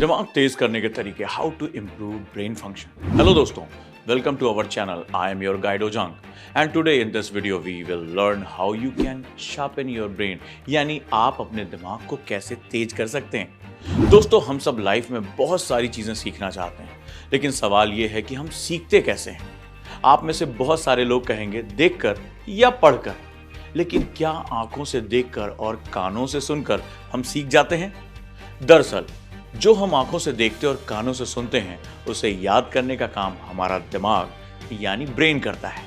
दिमाग तेज करने के तरीके, how to improve brain function. Hello दोस्तों, welcome to our channel. I am your guide ओजांग and today in this video we will learn how you can sharpen your brain, यानी आप अपने दिमाग को कैसे तेज कर सकते हैं। दोस्तों, हम सब लाइफ में बहुत सारी चीजें सीखना चाहते हैं, लेकिन सवाल यह है कि हम सीखते कैसे हैं। आप में से बहुत सारे लोग कहेंगे देखकर या पढ़कर, लेकिन क्या आंखों से देखकर और कानों से सुनकर हम सीख जाते हैं? दरअसल जो हम आंखों से देखते और कानों से सुनते हैं उसे याद करने का काम हमारा दिमाग यानी ब्रेन करता है।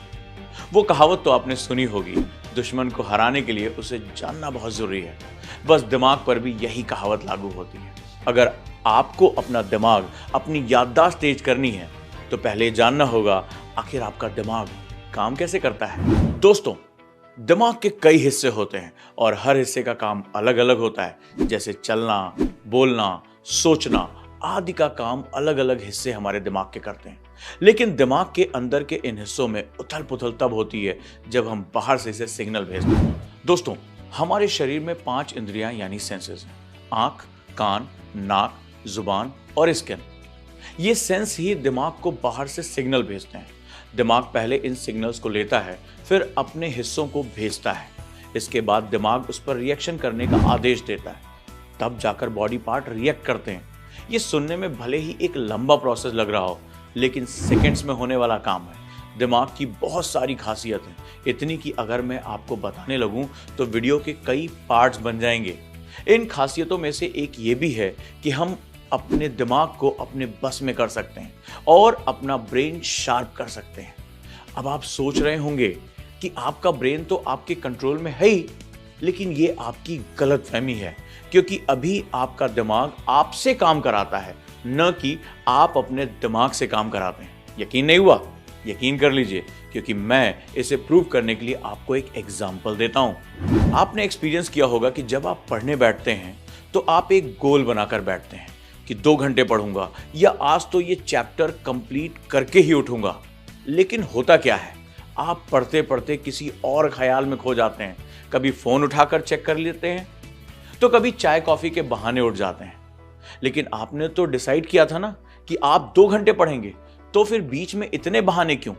वो कहावत तो आपने सुनी होगी, दुश्मन को हराने के लिए उसे जानना बहुत जरूरी है। बस दिमाग पर भी यही कहावत लागू होती है। अगर आपको अपना दिमाग, अपनी याददाश्त तेज करनी है तो पहले जानना होगा आखिर आपका दिमाग काम कैसे करता है। दोस्तों, दिमाग के कई हिस्से होते हैं और हर हिस्से का काम अलग अलग होता है। जैसे चलना, बोलना, सोचना आदि का काम अलग अलग हिस्से हमारे दिमाग के करते हैं। लेकिन दिमाग के अंदर के इन हिस्सों में उथल पुथल तब होती है जब हम बाहर से इसे सिग्नल भेजते हैं। दोस्तों, हमारे शरीर में 5 इंद्रियां यानी सेंसेस हैं: आंख, कान, नाक, जुबान और स्किन। ये सेंस ही दिमाग को बाहर से सिग्नल भेजते हैं। दिमाग पहले इन सिग्नल्स को लेता है, फिर अपने हिस्सों को भेजता है। इसके बाद दिमाग उस पर रिएक्शन करने का आदेश देता है, तब जाकर बॉडी पार्ट रिएक्ट करते हैं। ये सुनने में भले ही एक लंबा प्रोसेस लग रहा हो, लेकिन सेकंड्स में होने वाला काम है। दिमाग की बहुत सारी खासियत है, इतनी कि अगर मैं आपको बताने लगूं तो वीडियो के कई पार्ट्स बन जाएंगे। इन खासियतों में से एक ये भी है कि हम अपने दिमाग को अपने बस में कर सकते हैं और अपना ब्रेन शार्प कर सकते हैं। अब आप सोच रहे होंगे कि आपका ब्रेन तो आपके कंट्रोल में है ही, लेकिन ये आपकी गलतफहमी है, क्योंकि अभी आपका दिमाग आपसे काम कराता है, न कि आप अपने दिमाग से काम कराते हैं। यकीन नहीं हुआ? यकीन कर लीजिए, क्योंकि मैं इसे प्रूव करने के लिए आपको एक एग्जाम्पल देता हूं। आपने एक्सपीरियंस किया होगा कि जब आप पढ़ने बैठते हैं तो आप एक गोल बनाकर बैठते हैं कि 2 घंटे पढ़ूंगा या आज तो ये चैप्टर कंप्लीट करके ही उठूंगा। लेकिन होता क्या है, आप पढ़ते पढ़ते किसी और ख्याल में खो जाते हैं। कभी फोन उठाकर चेक कर लेते हैं, तो कभी चाय कॉफी के बहाने उठ जाते हैं। लेकिन आपने तो डिसाइड किया था ना कि आप 2 घंटे पढ़ेंगे, तो फिर बीच में इतने बहाने क्यों?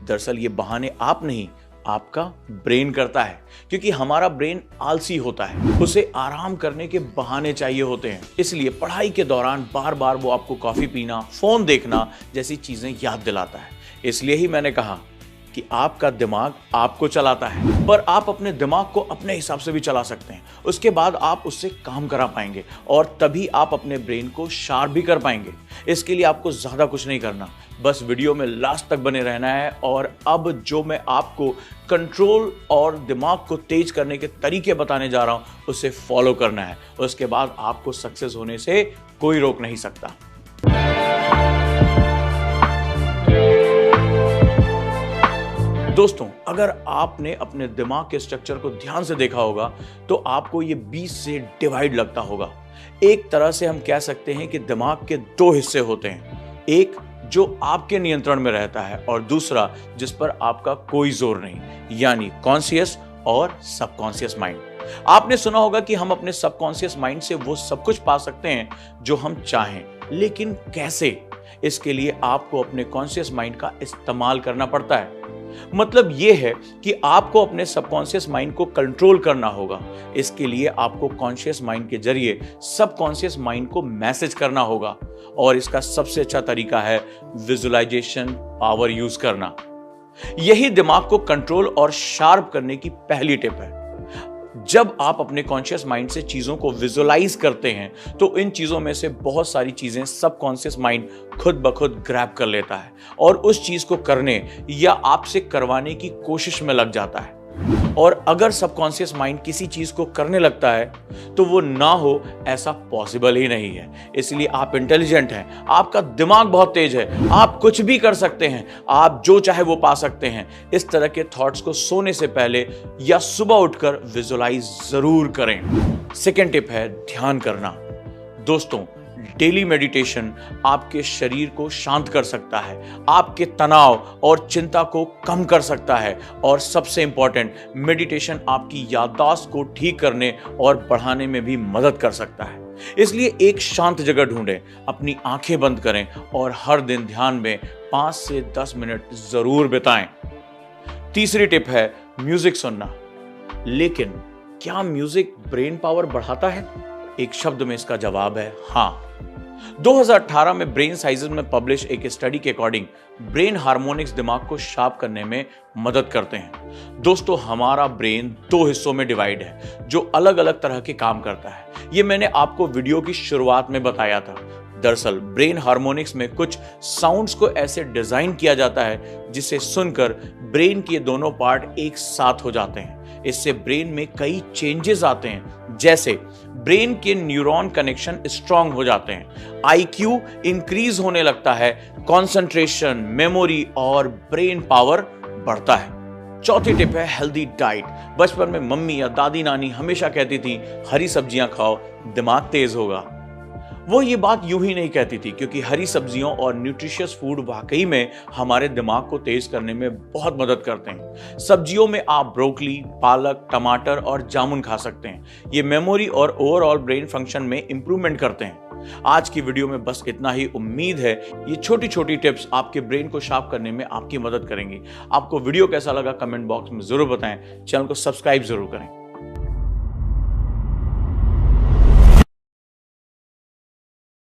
दरअसल ये बहाने आप नहीं, आपका ब्रेन करता है, क्योंकि हमारा ब्रेन आलसी होता है, उसे आराम करने के बहाने चाहिए होते हैं। इसलिए पढ़ाई के दौरान बार बार वो आपको कॉफी पीना, फोन देखना जैसी चीजें याद दिलाता है। इसलिए ही मैंने कहा कि आपका दिमाग आपको चलाता है, पर आप अपने दिमाग को अपने हिसाब से भी चला सकते हैं। उसके बाद आप उससे काम करा पाएंगे और तभी आप अपने ब्रेन को शार्प भी कर पाएंगे। इसके लिए आपको ज्यादा कुछ नहीं करना, बस वीडियो में लास्ट तक बने रहना है। और अब जो मैं आपको कंट्रोल और दिमाग को तेज करने के तरीके बताने जा रहा हूं, उसे फॉलो करना है। उसके बाद आपको सक्सेस होने से कोई रोक नहीं सकता। दोस्तों, अगर आपने अपने दिमाग के स्ट्रक्चर को ध्यान से देखा होगा तो आपको ये 20 से डिवाइड लगता होगा। एक तरह से हम कह सकते हैं कि दिमाग के 2 हिस्से होते हैं, एक जो आपके नियंत्रण में रहता है और दूसरा जिस पर आपका कोई जोर नहीं, यानी कॉन्शियस और सबकॉन्शियस माइंड। आपने सुना होगा कि हम अपने सबकॉन्शियस माइंड से वो सब कुछ पा सकते हैं जो हम चाहें, लेकिन कैसे? इसके लिए आपको अपने कॉन्शियस माइंड का इस्तेमाल करना पड़ता है। मतलब यह है कि आपको अपने सबकॉन्शियस माइंड को कंट्रोल करना होगा। इसके लिए आपको कॉन्शियस माइंड के जरिए सबकॉन्शियस माइंड को मैसेज करना होगा, और इसका सबसे अच्छा तरीका है विजुअलाइजेशन पावर यूज करना। यही दिमाग को कंट्रोल और शार्प करने की पहली टिप है। जब आप अपने कॉन्शियस माइंड से चीजों को विजुअलाइज करते हैं तो इन चीजों में से बहुत सारी चीजें सबकॉन्शियस माइंड खुद ब खुद ग्रैब कर लेता है और उस चीज को करने या आपसे करवाने की कोशिश में लग जाता है। और अगर सबकॉन्शियस माइंड किसी चीज को करने लगता है तो वो ना हो ऐसा पॉसिबल ही नहीं है। इसलिए आप इंटेलिजेंट हैं, आपका दिमाग बहुत तेज है, आप कुछ भी कर सकते हैं, आप जो चाहे वो पा सकते हैं। इस तरह के थॉट्स को सोने से पहले या सुबह उठकर विजुअलाइज जरूर करें। सेकेंड टिप है ध्यान करना। दोस्तों, डेली मेडिटेशन आपके शरीर को शांत कर सकता है, आपके तनाव और चिंता को कम कर सकता है, और सबसे इंपॉर्टेंट, मेडिटेशन आपकी याददाश्त को ठीक करने और बढ़ाने में भी मदद कर सकता है। इसलिए एक शांत जगह ढूंढें, अपनी आंखें बंद करें और हर दिन ध्यान में 5 से 10 मिनट जरूर बिताएं। तीसरी टिप है म्यूजिक सुनना। लेकिन क्या म्यूजिक ब्रेन पावर बढ़ाता है? एक शब्द में इसका जवाब है हाँ। 2018 में ब्रेन साइंसेस में पब्लिश एक स्टडी के अकॉर्डिंग ब्रेन हार्मोनिक्स दिमाग को शार्प करने में मदद करते हैं। दोस्तों, हमारा ब्रेन 2 हिस्सों में डिवाइड है जो अलग अलग तरह के काम करता है। ये मैंने आपको वीडियो की शुरुआत में बताया था। दरअसल ब्रेन हार्मोनिक्स में कुछ साउंड्स को ऐसे डिजाइन किया जाता है जिसे सुनकर ब्रेन के दोनों पार्ट एक साथ हो जाते हैं। इससे ब्रेन में कई चेंजेस आते हैं, जैसे ब्रेन के न्यूरॉन कनेक्शन स्ट्रांग हो जाते हैं, आईक्यू इंक्रीज होने लगता है, कंसंट्रेशन, मेमोरी और ब्रेन पावर बढ़ता है। चौथी टिप है हेल्दी डाइट। बचपन में मम्मी या दादी नानी हमेशा कहती थी हरी सब्जियां खाओ, दिमाग तेज होगा। वो ये बात यूं ही नहीं कहती थी, क्योंकि हरी सब्जियों और न्यूट्रिशियस फूड वाकई में हमारे दिमाग को तेज करने में बहुत मदद करते हैं। सब्जियों में आप ब्रोकली, पालक, टमाटर और जामुन खा सकते हैं। ये मेमोरी और ओवरऑल ब्रेन फंक्शन में इंप्रूवमेंट करते हैं। आज की वीडियो में बस इतना ही। उम्मीद है ये छोटी छोटी टिप्स आपके ब्रेन को शार्प करने में आपकी मदद करेंगी। आपको वीडियो कैसा लगा कमेंट बॉक्स में जरूर बताएं। चैनल को सब्सक्राइब जरूर करें।